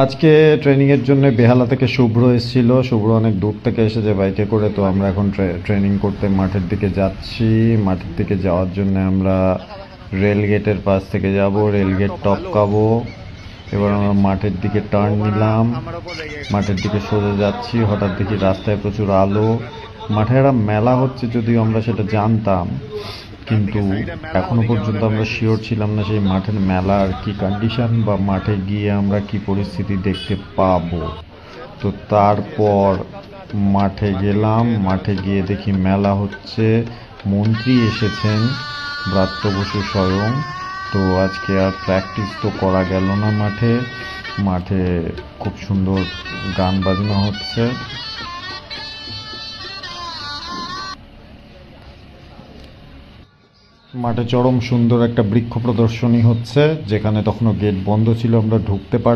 আজকে ট্রেনিংয়ের জন্য বেহালা থেকে শুভ্র এসেছিল। শুভ্র অনেক দূর থেকে এসেছে বাইকে করে। তো আমরা এখন ট্রেনিং করতে মাঠের দিকে যাচ্ছি। মাঠের দিকে যাওয়ার জন্য আমরা রেল গেটের পাশ থেকে যাব, রেল গেট টপকাবো। এবার আমরা মাঠের দিকে টার্ন নিলাম, মাঠের দিকে সোজা যাচ্ছি। হঠাৎ দেখি রাস্তায় প্রচুর আলো। মাঠে একটা মেলা হচ্ছে, যদিও আমরা সেটা জানতাম, কিন্তু এখনো পর্যন্ত আমরা শিওর ছিলাম না সেই মাঠের মেলার কি কন্ডিশন বা মাঠে গিয়ে আমরা কি পরিস্থিতি দেখতে পাবো। তো তারপর মাঠে গেলাম, মাঠে গিয়ে দেখি মেলা হচ্ছে, মন্ত্রী এসেছেন, ব্রাত্য বসু স্বয়ং। তো আজকে আর প্র্যাকটিস তো করা গেল না মাঠে। মাঠে খুব সুন্দর গান বাজনা হচ্ছে। মাঠে চরম সুন্দর একটা বৃক্ষ প্রদর্শনী হচ্ছে, যেখানে তখনও গেট বন্ধ ছিল, আমরা ঢুকতে পারলাম।